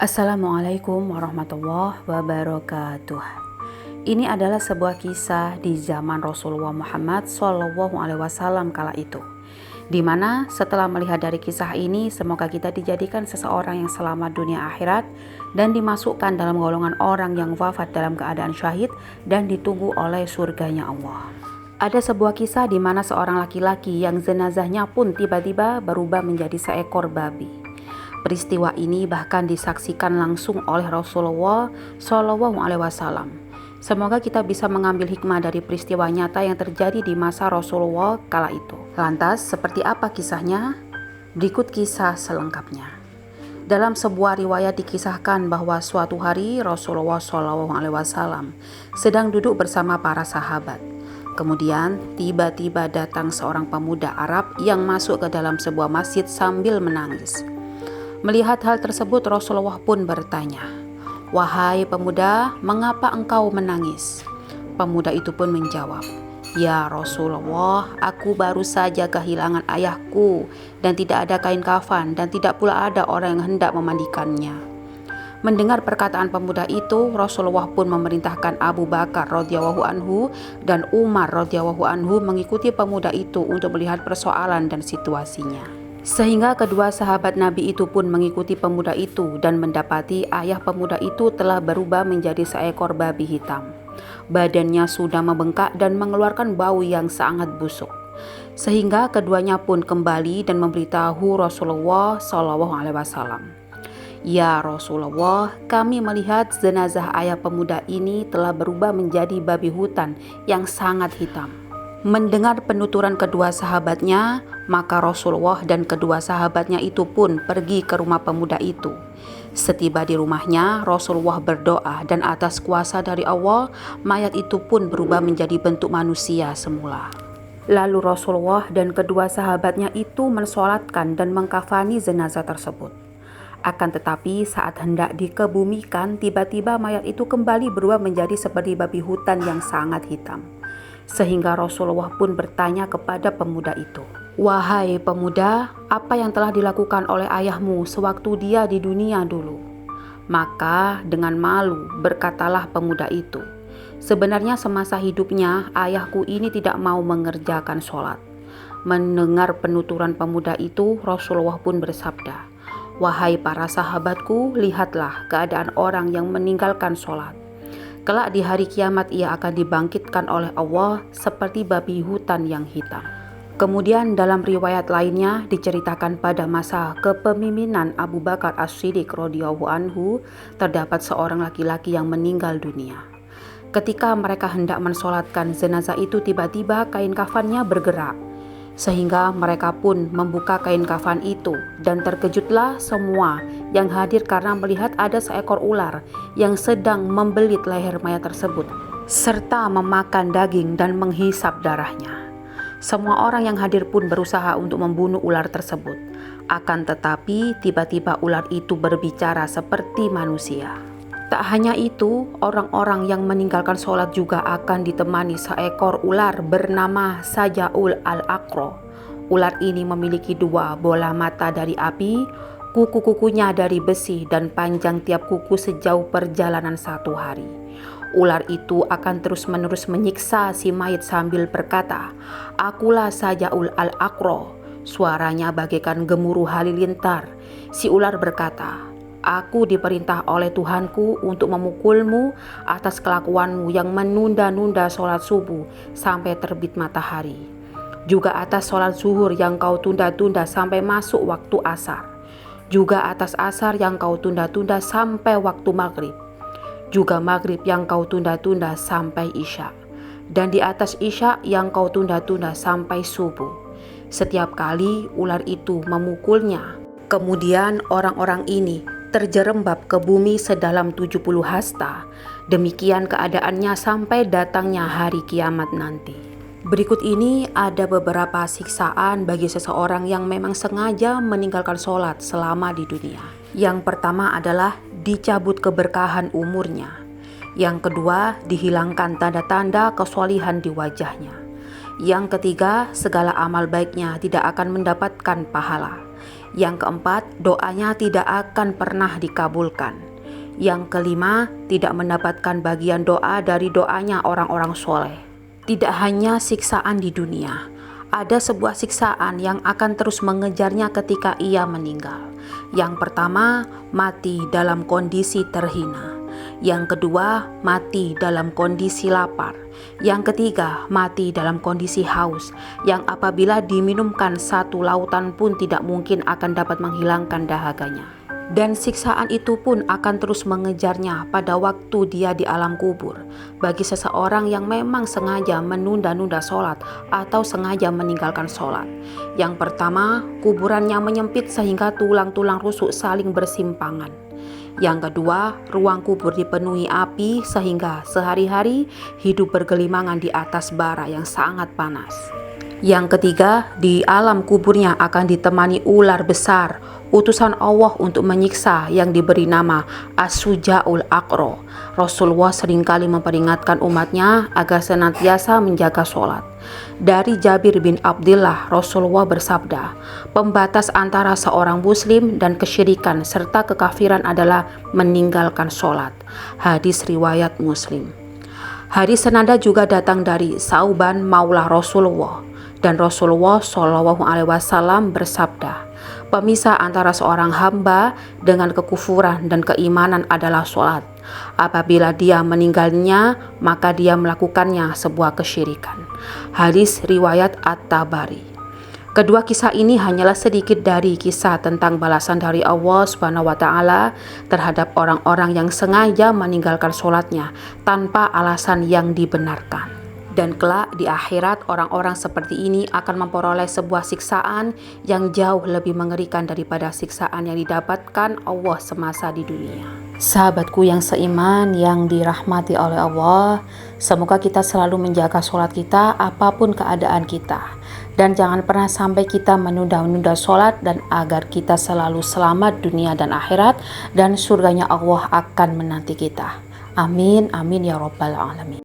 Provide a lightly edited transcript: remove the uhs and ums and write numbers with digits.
Assalamualaikum warahmatullahi wabarakatuh. Ini adalah sebuah kisah di zaman Rasulullah Muhammad SAW kala itu, di mana setelah melihat dari kisah ini, semoga kita dijadikan seseorang yang selamat dunia akhirat dan dimasukkan dalam golongan orang yang wafat dalam keadaan syahid dan ditunggu oleh surganya Allah. Ada sebuah kisah di mana seorang laki-laki yang jenazahnya pun tiba-tiba berubah menjadi seekor babi. Peristiwa ini bahkan disaksikan langsung oleh Rasulullah SAW. Semoga kita bisa mengambil hikmah dari peristiwa nyata yang terjadi di masa Rasulullah kala itu. Lantas, seperti apa kisahnya? Berikut kisah selengkapnya. Dalam sebuah riwayat dikisahkan bahwa suatu hari Rasulullah SAW sedang duduk bersama para sahabat. Kemudian tiba-tiba datang seorang pemuda Arab yang masuk ke dalam sebuah masjid sambil menangis. Melihat hal tersebut, Rasulullah pun bertanya, "Wahai pemuda, mengapa engkau menangis?" Pemuda itu pun menjawab, "Ya Rasulullah, aku baru saja kehilangan ayahku dan tidak ada kain kafan dan tidak pula ada orang yang hendak memandikannya." Mendengar perkataan pemuda itu, Rasulullah pun memerintahkan Abu Bakar radhiyallahu anhu dan Umar radhiyallahu anhu mengikuti pemuda itu untuk melihat persoalan dan situasinya. Sehingga kedua sahabat Nabi itu pun mengikuti pemuda itu dan mendapati ayah pemuda itu telah berubah menjadi seekor babi hitam. Badannya sudah membengkak dan mengeluarkan bau yang sangat busuk. Sehingga keduanya pun kembali dan memberitahu Rasulullah SAW. "Ya Rasulullah, kami melihat jenazah ayah pemuda ini telah berubah menjadi babi hutan yang sangat hitam." Mendengar penuturan kedua sahabatnya, maka Rasulullah dan kedua sahabatnya itu pun pergi ke rumah pemuda itu. Setiba di rumahnya, Rasulullah berdoa dan atas kuasa dari Allah, mayat itu pun berubah menjadi bentuk manusia semula. Lalu Rasulullah dan kedua sahabatnya itu mensolatkan dan mengkafani jenazah tersebut. Akan tetapi saat hendak dikebumikan, tiba-tiba mayat itu kembali berubah menjadi seperti babi hutan yang sangat hitam. Sehingga Rasulullah pun bertanya kepada pemuda itu, "Wahai pemuda, apa yang telah dilakukan oleh ayahmu sewaktu dia di dunia dulu?" Maka dengan malu berkatalah pemuda itu, "Sebenarnya semasa hidupnya ayahku ini tidak mau mengerjakan sholat." Mendengar penuturan pemuda itu, Rasulullah pun bersabda, "Wahai para sahabatku, lihatlah keadaan orang yang meninggalkan sholat. Kelak di hari kiamat ia akan dibangkitkan oleh Allah seperti babi hutan yang hitam." Kemudian dalam riwayat lainnya diceritakan pada masa kepemimpinan Abu Bakar As-Siddiq radhiyallahu anhu terdapat seorang laki-laki yang meninggal dunia. Ketika mereka hendak mensolatkan jenazah itu, tiba-tiba kain kafannya bergerak. Sehingga mereka pun membuka kain kafan itu dan terkejutlah semua yang hadir karena melihat ada seekor ular yang sedang membelit leher mayat tersebut serta memakan daging dan menghisap darahnya. Semua orang yang hadir pun berusaha untuk membunuh ular tersebut. Akan tetapi tiba-tiba ular itu berbicara seperti manusia. Tak hanya itu, orang-orang yang meninggalkan sholat juga akan ditemani seekor ular bernama Sajaul al-Aqra. Ular ini memiliki dua bola mata dari api, kuku-kukunya dari besi dan panjang tiap kuku sejauh perjalanan 1 hari. Ular itu akan terus-menerus menyiksa si mayit sambil berkata, "Akulah Sajaul al-Aqra." Suaranya bagaikan gemuruh halilintar. Si ular berkata, "Aku diperintah oleh Tuhanku untuk memukulmu atas kelakuanmu yang menunda-nunda sholat subuh sampai terbit matahari. Juga atas sholat zuhur yang kau tunda-tunda sampai masuk waktu asar. Juga atas asar yang kau tunda-tunda sampai waktu maghrib. Juga maghrib yang kau tunda-tunda sampai isya. Dan di atas isya yang kau tunda-tunda sampai subuh." Setiap kali ular itu memukulnya, kemudian orang-orang ini terjerembab ke bumi sedalam 70 hasta. Demikian keadaannya sampai datangnya hari kiamat nanti. Berikut ini ada beberapa siksaan bagi seseorang yang memang sengaja meninggalkan sholat selama di dunia. Yang pertama adalah dicabut keberkahan umurnya. Yang kedua, dihilangkan tanda-tanda kesolihan di wajahnya. Yang ketiga, segala amal baiknya tidak akan mendapatkan pahala. Yang keempat, doanya tidak akan pernah dikabulkan. Yang kelima, tidak mendapatkan bagian doa dari doanya orang-orang soleh. Tidak hanya siksaan di dunia, ada sebuah siksaan yang akan terus mengejarnya ketika ia meninggal. Yang pertama, mati dalam kondisi terhina. Yang kedua, mati dalam kondisi lapar. Yang ketiga, mati dalam kondisi haus, yang apabila diminumkan satu lautan pun tidak mungkin akan dapat menghilangkan dahaganya. Dan siksaan itu pun akan terus mengejarnya pada waktu dia di alam kubur. Bagi seseorang yang memang sengaja menunda-nunda sholat atau sengaja meninggalkan sholat. Yang pertama, kuburannya menyempit sehingga tulang-tulang rusuk saling bersimpangan. Yang kedua, ruang kubur dipenuhi api sehingga sehari-hari hidup bergelimangan di atas bara yang sangat panas. Yang ketiga, di alam kuburnya akan ditemani ular besar, utusan Allah untuk menyiksa yang diberi nama As-Sujaul Aqra. Rasulullah seringkali memperingatkan umatnya agar senantiasa menjaga sholat. Dari Jabir bin Abdullah, Rasulullah bersabda, pembatas antara seorang muslim dan kesyirikan serta kekafiran adalah meninggalkan sholat. Hadis riwayat Muslim. Hadis senada juga datang dari Sauban Maula Rasulullah, dan Rasulullah SAW bersabda, pemisah antara seorang hamba dengan kekufuran dan keimanan adalah sholat. Apabila dia meninggalnya, maka dia melakukannya sebuah kesyirikan. Hadis riwayat At-Tabari. Kedua kisah ini hanyalah sedikit dari kisah tentang balasan dari Allah SWT terhadap orang-orang yang sengaja meninggalkan sholatnya tanpa alasan yang dibenarkan. Dan kelak di akhirat orang-orang seperti ini akan memperoleh sebuah siksaan yang jauh lebih mengerikan daripada siksaan yang didapatkan Allah semasa di dunia. Sahabatku yang seiman yang dirahmati oleh Allah, semoga kita selalu menjaga sholat kita apapun keadaan kita. Dan jangan pernah sampai kita menunda-nunda sholat, dan agar kita selalu selamat dunia dan akhirat, dan surganya Allah akan menanti kita. Amin, amin ya rabbal alamin.